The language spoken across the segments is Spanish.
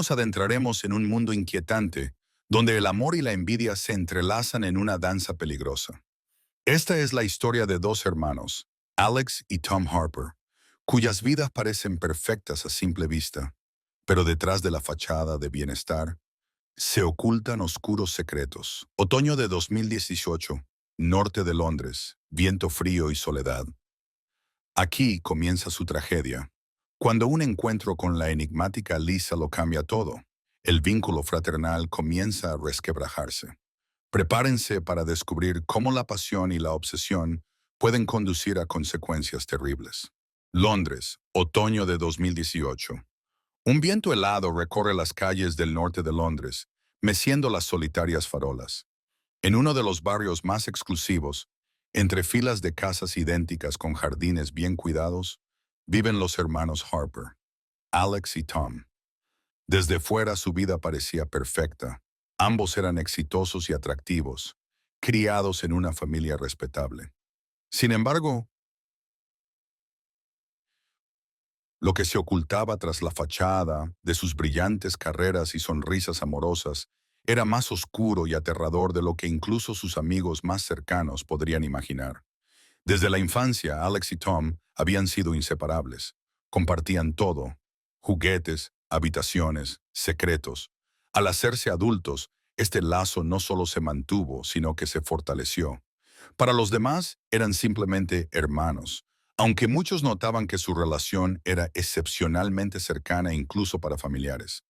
nos adentraremos en un mundo inquietante, donde el amor y la envidia se entrelazan en una danza peligrosa. Esta es la historia de dos hermanos, Alex y Tom Harper, cuyas vidas parecen perfectas a simple vista, pero detrás de la fachada de bienestar se ocultan oscuros secretos. Otoño de 2018, norte de Londres, viento frío y soledad. Aquí comienza su tragedia, cuando un encuentro con la enigmática Lisa lo cambia todo. El vínculo fraternal comienza a resquebrajarse. Prepárense para descubrir cómo la pasión y la obsesión pueden conducir a consecuencias terribles. Londres, otoño de 2018. Un viento helado recorre las calles del norte de Londres, meciendo las solitarias farolas. En uno de los barrios más exclusivos, entre filas de casas idénticas con jardines bien cuidados, viven los hermanos Harper, Alex y Tom. Desde fuera su vida parecía perfecta. Ambos eran exitosos y atractivos, criados en una familia respetable. Sin embargo, lo que se ocultaba tras la fachada de sus brillantes carreras y sonrisas amorosas era más oscuro y aterrador de lo que incluso sus amigos más cercanos podrían imaginar. Desde la infancia, Alex y Tom habían sido inseparables. Compartían todo: juguetes, habitaciones, secretos. Al hacerse adultos, este lazo no solo se mantuvo, sino que se fortaleció. Para los demás, eran simplemente hermanos, aunque muchos notaban que su relación era excepcionalmente cercana incluso para familiares.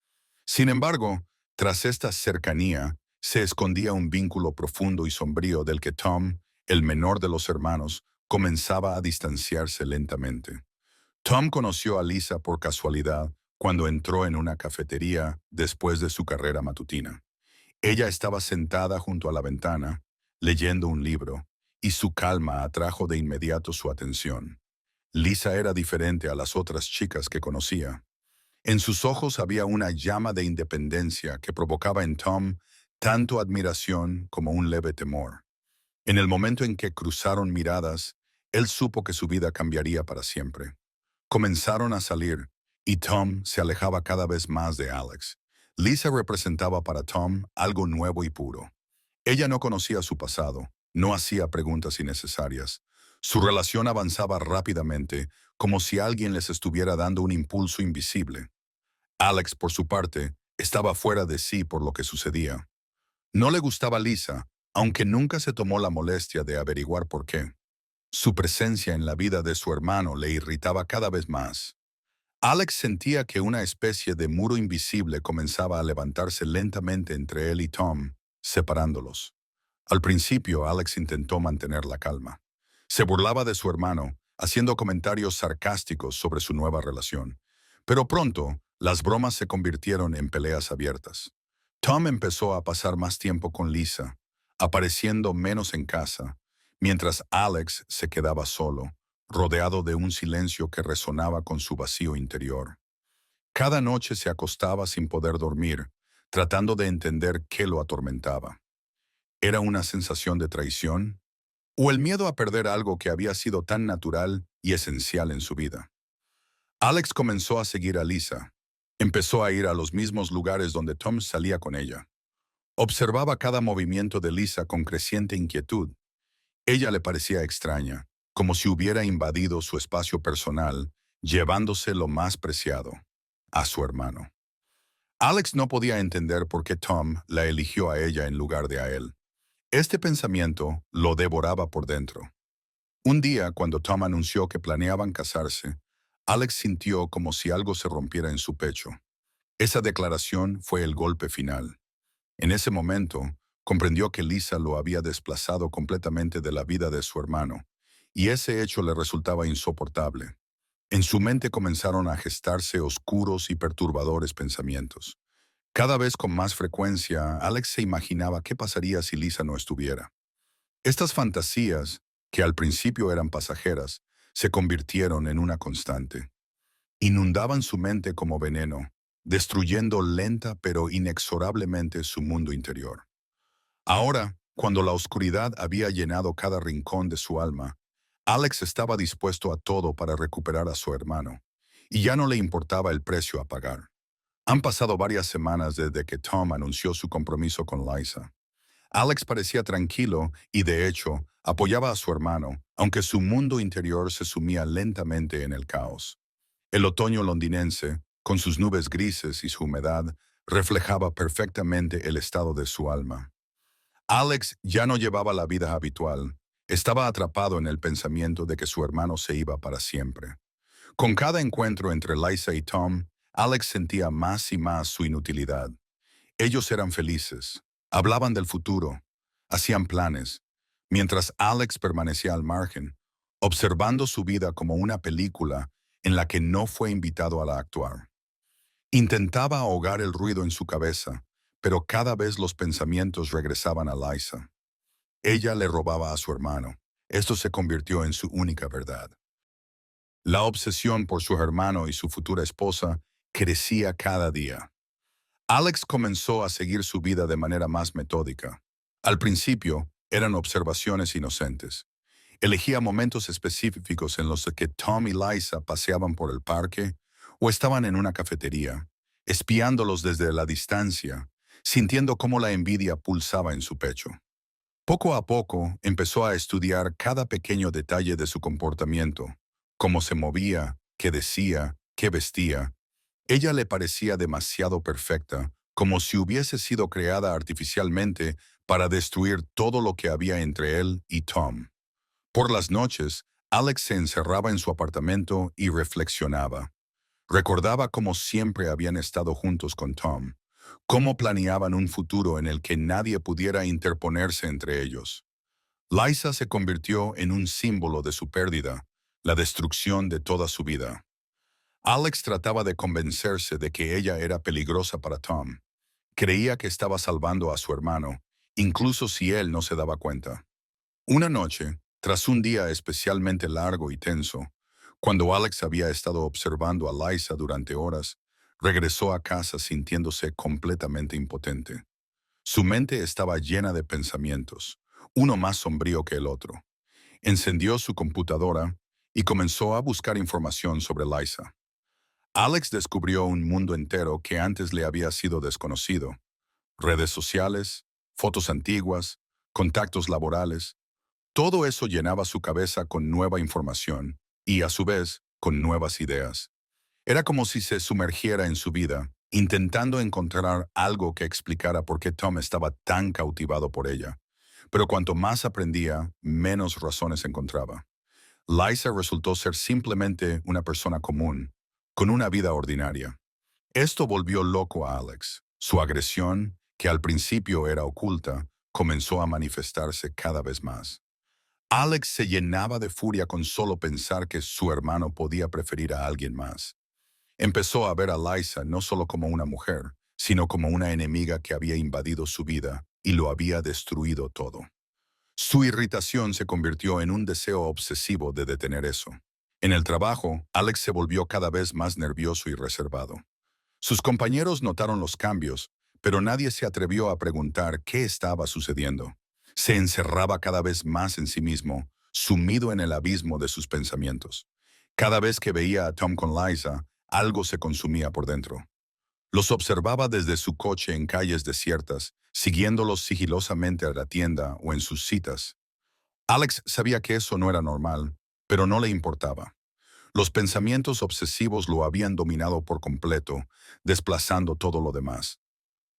Sin embargo, tras esta cercanía, se escondía un vínculo profundo y sombrío del que Tom, el menor de los hermanos, comenzaba a distanciarse lentamente. Tom conoció a Lisa por casualidad cuando entró en una cafetería después de su carrera matutina. Ella estaba sentada junto a la ventana, leyendo un libro, y su calma atrajo de inmediato su atención. Lisa era diferente a las otras chicas que conocía. En sus ojos había una llama de independencia que provocaba en Tom tanto admiración como un leve temor. En el momento en que cruzaron miradas, él supo que su vida cambiaría para siempre. Comenzaron a salir, y Tom se alejaba cada vez más de Alex. Lisa representaba para Tom algo nuevo y puro. Ella no conocía su pasado, no hacía preguntas innecesarias. Su relación avanzaba rápidamente, como si alguien les estuviera dando un impulso invisible. Alex, por su parte, estaba fuera de sí por lo que sucedía. No le gustaba Lisa, aunque nunca se tomó la molestia de averiguar por qué. Su presencia en la vida de su hermano le irritaba cada vez más. Alex sentía que una especie de muro invisible comenzaba a levantarse lentamente entre él y Tom, separándolos. Al principio, Alex intentó mantener la calma. Se burlaba de su hermano, haciendo comentarios sarcásticos sobre su nueva relación. Pero pronto, las bromas se convirtieron en peleas abiertas. Tom empezó a pasar más tiempo con Lisa, apareciendo menos en casa, mientras Alex se quedaba solo, rodeado de un silencio que resonaba con su vacío interior. Cada noche se acostaba sin poder dormir, tratando de entender qué lo atormentaba. ¿Era una sensación de traición? ¿O el miedo a perder algo que había sido tan natural y esencial en su vida? Alex comenzó a seguir a Lisa. Empezó a ir a los mismos lugares donde Tom salía con ella. Observaba cada movimiento de Lisa con creciente inquietud. Ella le parecía extraña, como si hubiera invadido su espacio personal, llevándose lo más preciado, a su hermano. Alex no podía entender por qué Tom la eligió a ella en lugar de a él. Este pensamiento lo devoraba por dentro. Un día, cuando Tom anunció que planeaban casarse, Alex sintió como si algo se rompiera en su pecho. Esa declaración fue el golpe final. En ese momento, comprendió que Lisa lo había desplazado completamente de la vida de su hermano, y ese hecho le resultaba insoportable. En su mente comenzaron a gestarse oscuros y perturbadores pensamientos. Cada vez con más frecuencia, Alex se imaginaba qué pasaría si Lisa no estuviera. Estas fantasías, que al principio eran pasajeras, se convirtieron en una constante. Inundaban su mente como veneno, destruyendo lenta pero inexorablemente su mundo interior. Ahora, cuando la oscuridad había llenado cada rincón de su alma, Alex estaba dispuesto a todo para recuperar a su hermano, y ya no le importaba el precio a pagar. Han pasado varias semanas desde que Tom anunció su compromiso con Liza. Alex parecía tranquilo y, de hecho, apoyaba a su hermano, aunque su mundo interior se sumía lentamente en el caos. El otoño londinense, con sus nubes grises y su humedad, reflejaba perfectamente el estado de su alma. Alex ya no llevaba la vida habitual. Estaba atrapado en el pensamiento de que su hermano se iba para siempre. Con cada encuentro entre Liza y Tom, Alex sentía más y más su inutilidad. Ellos eran felices, hablaban del futuro, hacían planes, mientras Alex permanecía al margen, observando su vida como una película en la que no fue invitado a la actuar. Intentaba ahogar el ruido en su cabeza, pero cada vez los pensamientos regresaban a Liza. Ella le robaba a su hermano. Esto se convirtió en su única verdad. La obsesión por su hermano y su futura esposa crecía cada día. Alex comenzó a seguir su vida de manera más metódica. Al principio, eran observaciones inocentes. Elegía momentos específicos en los que Tom y Liza paseaban por el parque o estaban en una cafetería, espiándolos desde la distancia, sintiendo cómo la envidia pulsaba en su pecho. Poco a poco empezó a estudiar cada pequeño detalle de su comportamiento, cómo se movía, qué decía, qué vestía. Ella le parecía demasiado perfecta, como si hubiese sido creada artificialmente para destruir todo lo que había entre él y Tom. Por las noches, Alex se encerraba en su apartamento y reflexionaba. Recordaba cómo siempre habían estado juntos con Tom, cómo planeaban un futuro en el que nadie pudiera interponerse entre ellos. Liza se convirtió en un símbolo de su pérdida, la destrucción de toda su vida. Alex trataba de convencerse de que ella era peligrosa para Tom. Creía que estaba salvando a su hermano, incluso si él no se daba cuenta. Una noche, tras un día especialmente largo y tenso, cuando Alex había estado observando a Liza durante horas, regresó a casa sintiéndose completamente impotente. Su mente estaba llena de pensamientos, uno más sombrío que el otro. Encendió su computadora y comenzó a buscar información sobre Liza. Alex descubrió un mundo entero que antes le había sido desconocido. Redes sociales, fotos antiguas, contactos laborales. Todo eso llenaba su cabeza con nueva información y, a su vez, con nuevas ideas. Era como si se sumergiera en su vida, intentando encontrar algo que explicara por qué Tom estaba tan cautivado por ella. Pero cuanto más aprendía, menos razones encontraba. Liza resultó ser simplemente una persona común, con una vida ordinaria. Esto volvió loco a Alex. Su agresión, que al principio era oculta, comenzó a manifestarse cada vez más. Alex se llenaba de furia con solo pensar que su hermano podía preferir a alguien más. Empezó a ver a Liza no solo como una mujer, sino como una enemiga que había invadido su vida y lo había destruido todo. Su irritación se convirtió en un deseo obsesivo de detener eso. En el trabajo, Alex se volvió cada vez más nervioso y reservado. Sus compañeros notaron los cambios, pero nadie se atrevió a preguntar qué estaba sucediendo. Se encerraba cada vez más en sí mismo, sumido en el abismo de sus pensamientos. Cada vez que veía a Tom con Liza, algo se consumía por dentro. Los observaba desde su coche en calles desiertas, siguiéndolos sigilosamente a la tienda o en sus citas. Alex sabía que eso no era normal, pero no le importaba. Los pensamientos obsesivos lo habían dominado por completo, desplazando todo lo demás.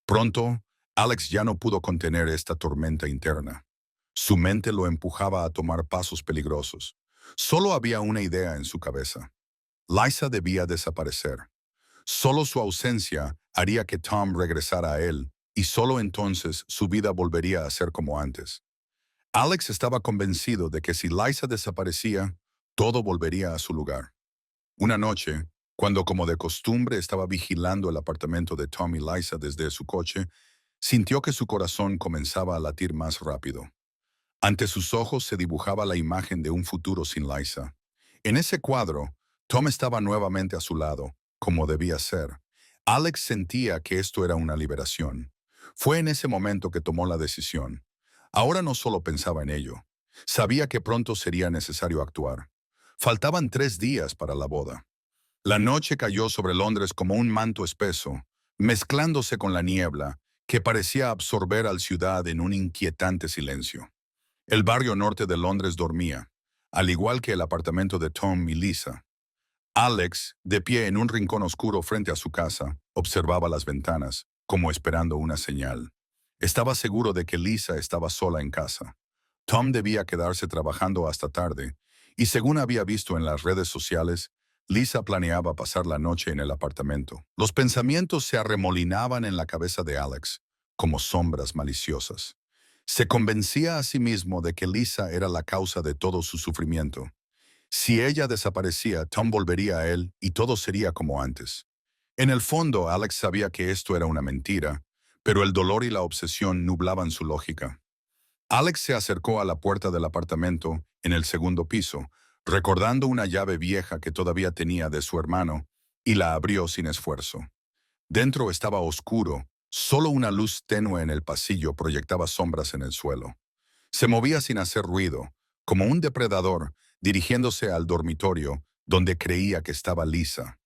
Pronto, Alex ya no pudo contener esta tormenta interna. Su mente lo empujaba a tomar pasos peligrosos. Solo había una idea en su cabeza. Liza debía desaparecer. Solo su ausencia haría que Tom regresara a él, y solo entonces su vida volvería a ser como antes. Alex estaba convencido de que si Liza desaparecía, todo volvería a su lugar. Una noche, cuando como de costumbre estaba vigilando el apartamento de Tom y Liza desde su coche, sintió que su corazón comenzaba a latir más rápido. Ante sus ojos se dibujaba la imagen de un futuro sin Liza. En ese cuadro, Tom estaba nuevamente a su lado, como debía ser. Alex sentía que esto era una liberación. Fue en ese momento que tomó la decisión. Ahora no solo pensaba en ello. Sabía que pronto sería necesario actuar. Faltaban 3 días para la boda. La noche cayó sobre Londres como un manto espeso. mezclándose con la niebla que parecía absorber al ciudad en un inquietante silencio. El barrio norte de Londres dormía, al igual que el apartamento de Tom y Lisa. Alex, de pie en un rincón oscuro frente a su casa, observaba las ventanas, como esperando una señal. Estaba seguro de que Lisa estaba sola en casa. Tom debía quedarse trabajando hasta tarde, y según había visto en las redes sociales, Lisa planeaba pasar la noche en el apartamento. Los pensamientos se arremolinaban en la cabeza de Alex, como sombras maliciosas. Se convencía a sí mismo de que Lisa era la causa de todo su sufrimiento. Si ella desaparecía, Tom volvería a él y todo sería como antes. En el fondo, Alex sabía que esto era una mentira, pero el dolor y la obsesión nublaban su lógica. Alex se acercó a la puerta del apartamento en el segundo piso, recordando una llave vieja que todavía tenía de su hermano, y la abrió sin esfuerzo. Dentro estaba oscuro, solo una luz tenue en el pasillo proyectaba sombras en el suelo. Se movía sin hacer ruido, como un depredador, dirigiéndose al dormitorio, donde creía que estaba Lisa.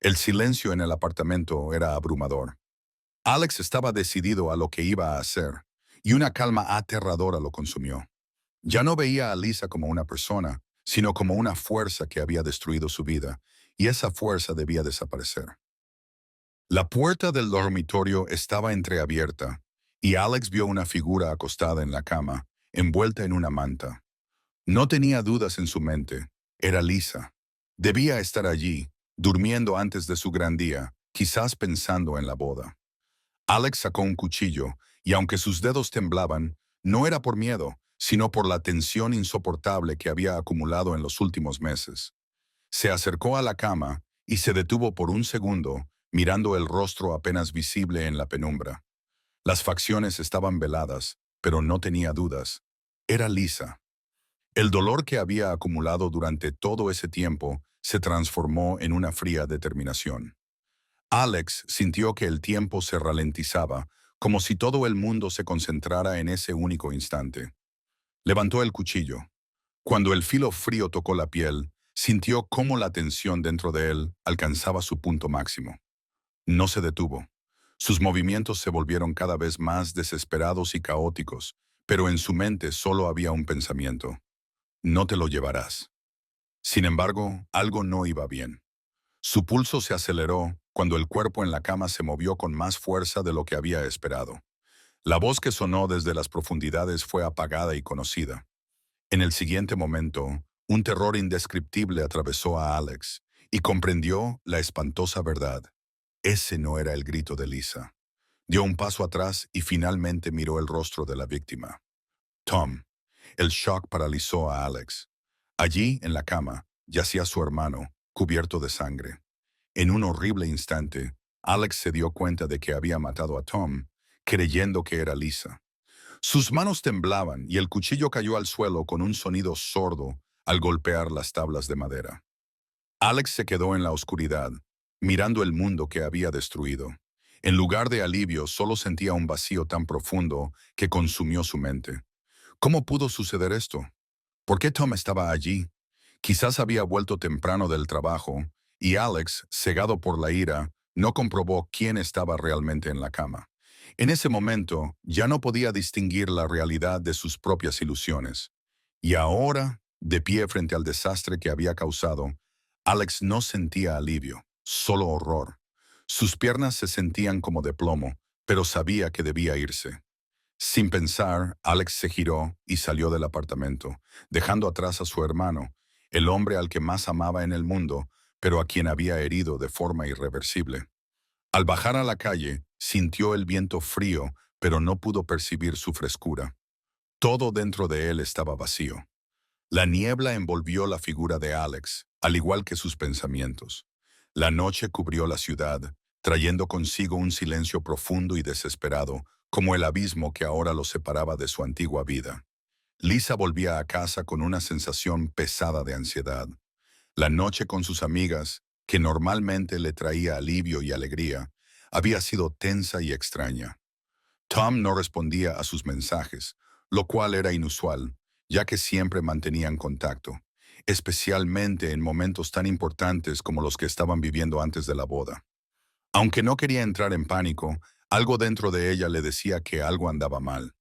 El silencio en el apartamento era abrumador. Alex estaba decidido a lo que iba a hacer, y una calma aterradora lo consumió. Ya no veía a Lisa como una persona, sino como una fuerza que había destruido su vida, y esa fuerza debía desaparecer. La puerta del dormitorio estaba entreabierta, y Alex vio una figura acostada en la cama, envuelta en una manta. No tenía dudas en su mente. Era Lisa. Debía estar allí, durmiendo antes de su gran día, quizás pensando en la boda. Alex sacó un cuchillo, y aunque sus dedos temblaban, no era por miedo, sino por la tensión insoportable que había acumulado en los últimos meses. Se acercó a la cama y se detuvo por un segundo, mirando el rostro apenas visible en la penumbra. Las facciones estaban veladas, pero no tenía dudas. Era Lisa. El dolor que había acumulado durante todo ese tiempo se transformó en una fría determinación. Alex sintió que el tiempo se ralentizaba, como si todo el mundo se concentrara en ese único instante. Levantó el cuchillo. Cuando el filo frío tocó la piel, sintió cómo la tensión dentro de él alcanzaba su punto máximo. No se detuvo. Sus movimientos se volvieron cada vez más desesperados y caóticos, pero en su mente solo había un pensamiento. No te lo llevarás. Sin embargo, algo no iba bien. Su pulso se aceleró cuando el cuerpo en la cama se movió con más fuerza de lo que había esperado. La voz que sonó desde las profundidades fue apagada y conocida. En el siguiente momento, un terror indescriptible atravesó a Alex y comprendió la espantosa verdad. Ese no era el grito de Lisa. Dio un paso atrás y finalmente miró el rostro de la víctima. Tom. El shock paralizó a Alex. Allí, en la cama, yacía su hermano, cubierto de sangre. En un horrible instante, Alex se dio cuenta de que había matado a Tom, creyendo que era Lisa. Sus manos temblaban y el cuchillo cayó al suelo con un sonido sordo al golpear las tablas de madera. Alex se quedó en la oscuridad, mirando el mundo que había destruido. En lugar de alivio, solo sentía un vacío tan profundo que consumió su mente. ¿Cómo pudo suceder esto? ¿Por qué Tom estaba allí? Quizás había vuelto temprano del trabajo, y Alex, cegado por la ira, no comprobó quién estaba realmente en la cama. En ese momento, ya no podía distinguir la realidad de sus propias ilusiones. Y ahora, de pie frente al desastre que había causado, Alex no sentía alivio, solo horror. Sus piernas se sentían como de plomo, pero sabía que debía irse. Sin pensar, Alex se giró y salió del apartamento, dejando atrás a su hermano, el hombre al que más amaba en el mundo, pero a quien había herido de forma irreversible. Al bajar a la calle, sintió el viento frío, pero no pudo percibir su frescura. Todo dentro de él estaba vacío. La niebla envolvió la figura de Alex, al igual que sus pensamientos. La noche cubrió la ciudad, trayendo consigo un silencio profundo y desesperado, como el abismo que ahora lo separaba de su antigua vida. Lisa volvía a casa con una sensación pesada de ansiedad. La noche con sus amigas, que normalmente le traía alivio y alegría, había sido tensa y extraña. Tom no respondía a sus mensajes, lo cual era inusual, ya que siempre mantenían contacto, especialmente en momentos tan importantes como los que estaban viviendo antes de la boda. Aunque no quería entrar en pánico, algo dentro de ella le decía que algo andaba mal.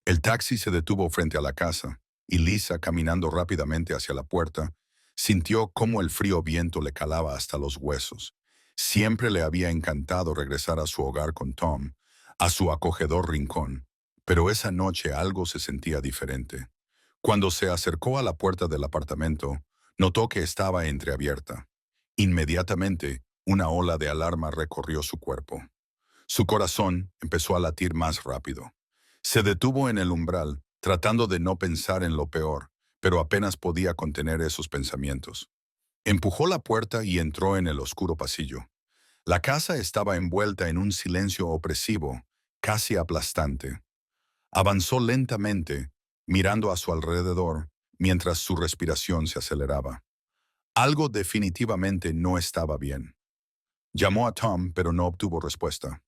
El taxi se detuvo frente a la casa, y Lisa, caminando rápidamente hacia la puerta, sintió cómo el frío viento le calaba hasta los huesos. Siempre le había encantado regresar a su hogar con Tom, a su acogedor rincón, pero esa noche algo se sentía diferente. Cuando se acercó a la puerta del apartamento, notó que estaba entreabierta. Inmediatamente, una ola de alarma recorrió su cuerpo. Su corazón empezó a latir más rápido. Se detuvo en el umbral, tratando de no pensar en lo peor, pero apenas podía contener esos pensamientos. Empujó la puerta y entró en el oscuro pasillo. La casa estaba envuelta en un silencio opresivo, casi aplastante. Avanzó lentamente, mirando a su alrededor, mientras su respiración se aceleraba. Algo definitivamente no estaba bien. Llamó a Tom, pero no obtuvo respuesta.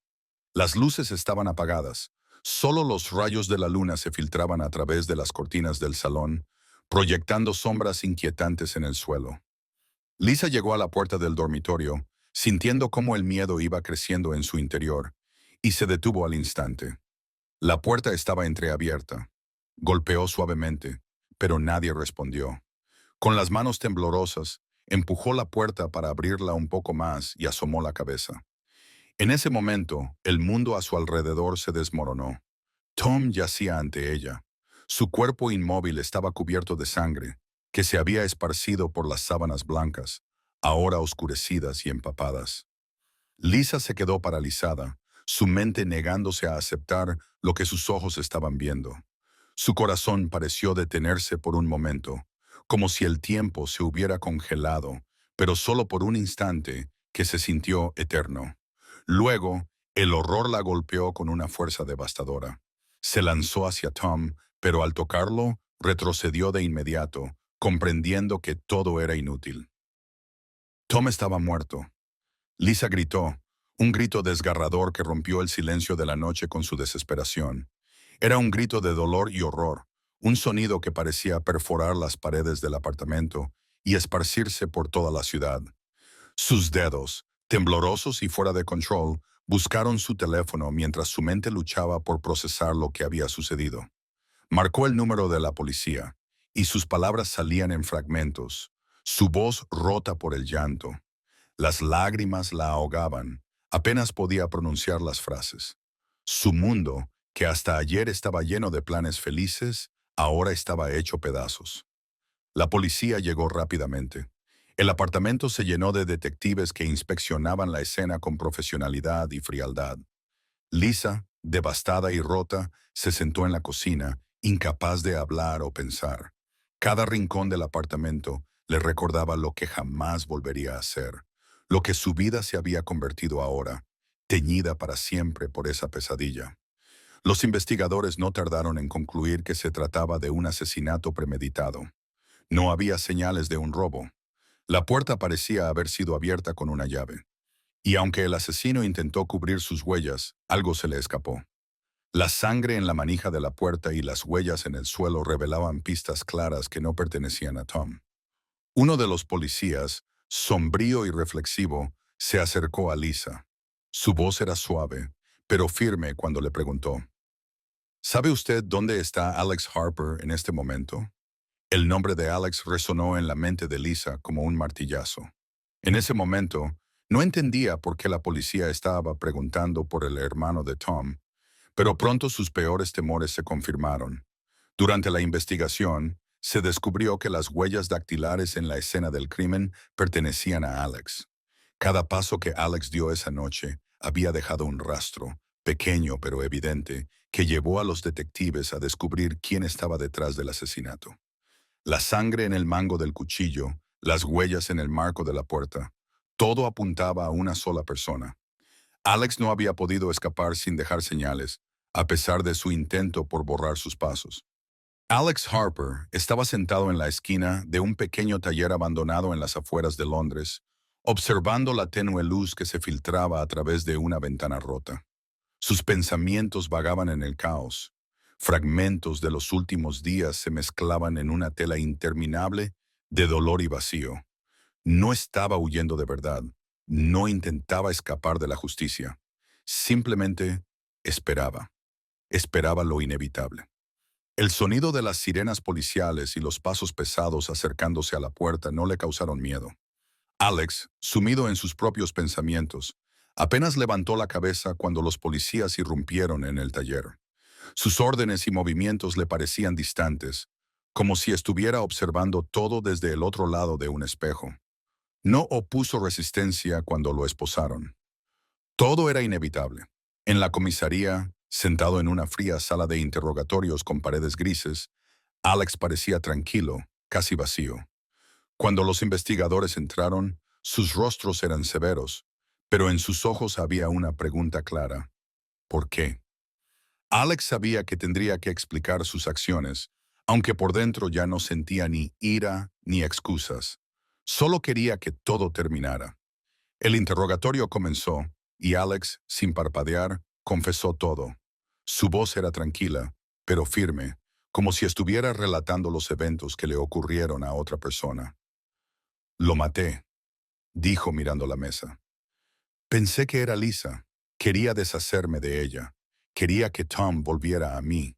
Las luces estaban apagadas. Solo los rayos de la luna se filtraban a través de las cortinas del salón, proyectando sombras inquietantes en el suelo. Lisa llegó a la puerta del dormitorio, sintiendo cómo el miedo iba creciendo en su interior, y se detuvo al instante. La puerta estaba entreabierta. Golpeó suavemente, pero nadie respondió. Con las manos temblorosas, empujó la puerta para abrirla un poco más y asomó la cabeza. En ese momento, el mundo a su alrededor se desmoronó. Tom yacía ante ella. Su cuerpo inmóvil estaba cubierto de sangre, que se había esparcido por las sábanas blancas, ahora oscurecidas y empapadas. Lisa se quedó paralizada, su mente negándose a aceptar lo que sus ojos estaban viendo. Su corazón pareció detenerse por un momento, como si el tiempo se hubiera congelado, pero solo por un instante que se sintió eterno. Luego, el horror la golpeó con una fuerza devastadora. Se lanzó hacia Tom, pero al tocarlo, retrocedió de inmediato, comprendiendo que todo era inútil. Tom estaba muerto. Lisa gritó, un grito desgarrador que rompió el silencio de la noche con su desesperación. Era un grito de dolor y horror, un sonido que parecía perforar las paredes del apartamento y esparcirse por toda la ciudad. Sus dedos, temblorosos y fuera de control, buscaron su teléfono mientras su mente luchaba por procesar lo que había sucedido. Marcó el número de la policía, y sus palabras salían en fragmentos, su voz rota por el llanto. Las lágrimas la ahogaban, apenas podía pronunciar las frases. Su mundo, que hasta ayer estaba lleno de planes felices, ahora estaba hecho pedazos. La policía llegó rápidamente. El apartamento se llenó de detectives que inspeccionaban la escena con profesionalidad y frialdad. Lisa, devastada y rota, se sentó en la cocina, incapaz de hablar o pensar. Cada rincón del apartamento le recordaba lo que jamás volvería a hacer, lo que su vida se había convertido ahora, teñida para siempre por esa pesadilla. Los investigadores no tardaron en concluir que se trataba de un asesinato premeditado. No había señales de un robo. La puerta parecía haber sido abierta con una llave. Y aunque el asesino intentó cubrir sus huellas, algo se le escapó. La sangre en la manija de la puerta y las huellas en el suelo revelaban pistas claras que no pertenecían a Tom. Uno de los policías, sombrío y reflexivo, se acercó a Lisa. Su voz era suave, pero firme cuando le preguntó, ¿sabe usted dónde está Alex Harper en este momento? El nombre de Alex resonó en la mente de Lisa como un martillazo. En ese momento, no entendía por qué la policía estaba preguntando por el hermano de Tom, pero pronto sus peores temores se confirmaron. Durante la investigación, se descubrió que las huellas dactilares en la escena del crimen pertenecían a Alex. Cada paso que Alex dio esa noche había dejado un rastro, pequeño pero evidente, que llevó a los detectives a descubrir quién estaba detrás del asesinato. La sangre en el mango del cuchillo, las huellas en el marco de la puerta, todo apuntaba a una sola persona. Alex no había podido escapar sin dejar señales, a pesar de su intento por borrar sus pasos. Alex Harper estaba sentado en la esquina de un pequeño taller abandonado en las afueras de Londres, observando la tenue luz que se filtraba a través de una ventana rota. Sus pensamientos vagaban en el caos. Fragmentos de los últimos días se mezclaban en una tela interminable de dolor y vacío. No estaba huyendo de verdad, No intentaba escapar de la justicia. Simplemente esperaba. Esperaba lo inevitable. El sonido de las sirenas policiales y los pasos pesados acercándose a la puerta no le causaron miedo. Alex, sumido en sus propios pensamientos, apenas levantó la cabeza cuando los policías irrumpieron en el taller. Sus órdenes y movimientos le parecían distantes, como si estuviera observando todo desde el otro lado de un espejo. No opuso resistencia cuando lo esposaron. Todo era inevitable. En la comisaría, sentado en una fría sala de interrogatorios con paredes grises, Alex parecía tranquilo, casi vacío. Cuando los investigadores entraron, sus rostros eran severos, pero en sus ojos había una pregunta clara. ¿Por qué? Alex sabía que tendría que explicar sus acciones, aunque por dentro ya no sentía ni ira ni excusas. Solo quería que todo terminara. El interrogatorio comenzó, y Alex, sin parpadear, confesó todo. Su voz era tranquila, pero firme, como si estuviera relatando los eventos que le ocurrieron a otra persona. Lo maté, dijo mirando la mesa. Pensé que era Lisa. Quería deshacerme de ella. Quería que Tom volviera a mí.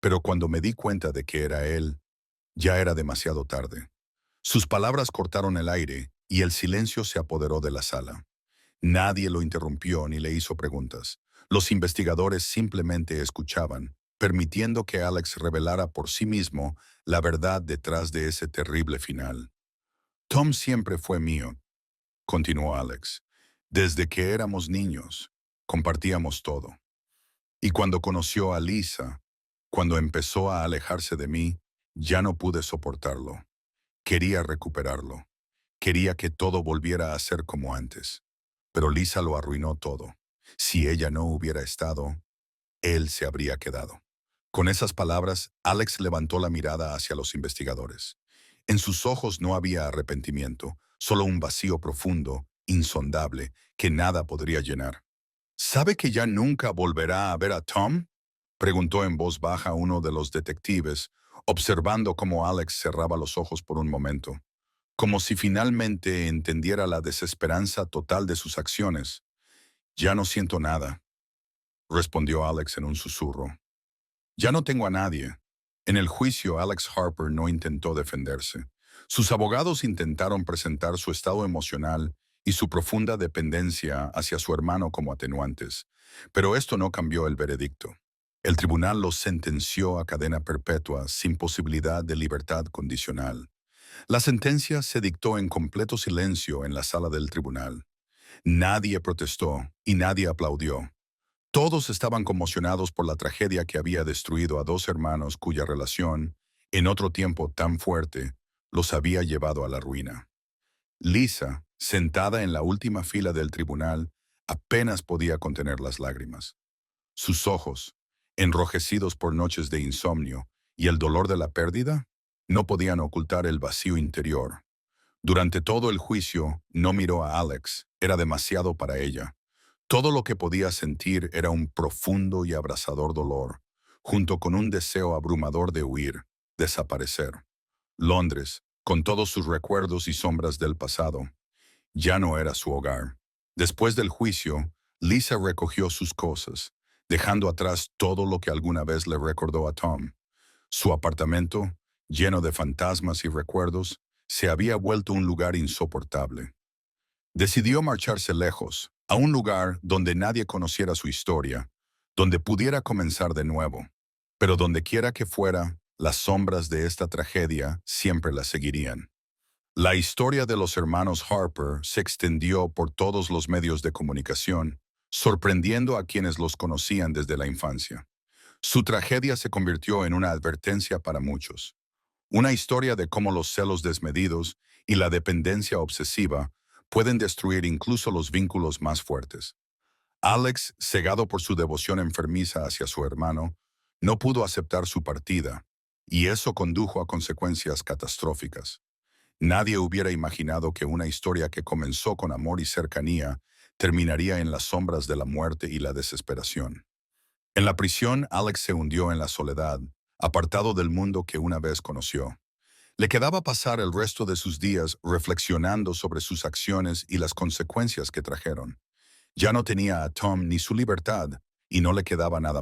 Pero cuando me di cuenta de que era él, ya era demasiado tarde. Sus palabras cortaron el aire y el silencio se apoderó de la sala. Nadie lo interrumpió ni le hizo preguntas. Los investigadores simplemente escuchaban, permitiendo que Alex revelara por sí mismo la verdad detrás de ese terrible final. Tom siempre fue mío, continuó Alex. Desde que éramos niños, compartíamos todo. Y cuando conoció a Lisa, cuando empezó a alejarse de mí, ya no pude soportarlo. Quería recuperarlo. Quería que todo volviera a ser como antes. Pero Lisa lo arruinó todo. Si ella no hubiera estado, él se habría quedado. Con esas palabras, Alex levantó la mirada hacia los investigadores. En sus ojos no había arrepentimiento, solo un vacío profundo, insondable, que nada podría llenar. ¿Sabe que ya nunca volverá a ver a Tom? Preguntó en voz baja uno de los detectives, observando cómo Alex cerraba los ojos por un momento, como si finalmente entendiera la desesperanza total de sus acciones. Ya no siento nada, respondió Alex en un susurro. Ya no tengo a nadie. En el juicio, Alex Harper no intentó defenderse. Sus abogados intentaron presentar su estado emocional y su profunda dependencia hacia su hermano como atenuantes, pero esto no cambió el veredicto. El tribunal lo sentenció a cadena perpetua sin posibilidad de libertad condicional. La sentencia se dictó en completo silencio en la sala del tribunal. Nadie protestó y nadie aplaudió. Todos estaban conmocionados por la tragedia que había destruido a dos hermanos cuya relación, en otro tiempo tan fuerte, los había llevado a la ruina. Lisa, sentada en la última fila del tribunal, apenas podía contener las lágrimas. Sus ojos, enrojecidos por noches de insomnio y el dolor de la pérdida, no podían ocultar el vacío interior. Durante todo el juicio, no miró a Alex, era demasiado para ella. Todo lo que podía sentir era un profundo y abrasador dolor, junto con un deseo abrumador de huir, desaparecer. Londres, con todos sus recuerdos y sombras del pasado, ya no era su hogar. Después del juicio, Lisa recogió sus cosas, dejando atrás todo lo que alguna vez le recordó a Tom. Su apartamento, lleno de fantasmas y recuerdos, se había vuelto un lugar insoportable. Decidió marcharse lejos, a un lugar donde nadie conociera su historia, donde pudiera comenzar de nuevo. Pero donde quiera que fuera, las sombras de esta tragedia siempre la seguirían. La historia de los hermanos Harper se extendió por todos los medios de comunicación, sorprendiendo a quienes los conocían desde la infancia. Su tragedia se convirtió en una advertencia para muchos. Una historia de cómo los celos desmedidos y la dependencia obsesiva pueden destruir incluso los vínculos más fuertes. Alex, cegado por su devoción enfermiza hacia su hermano, no pudo aceptar su partida, y eso condujo a consecuencias catastróficas. Nadie hubiera imaginado que una historia que comenzó con amor y cercanía terminaría en las sombras de la muerte y la desesperación. En la prisión, Alex se hundió en la soledad, apartado del mundo que una vez conoció. Le quedaba pasar el resto de sus días reflexionando sobre sus acciones y las consecuencias que trajeron. Ya no tenía a Tom ni su libertad, y no le quedaba nada más.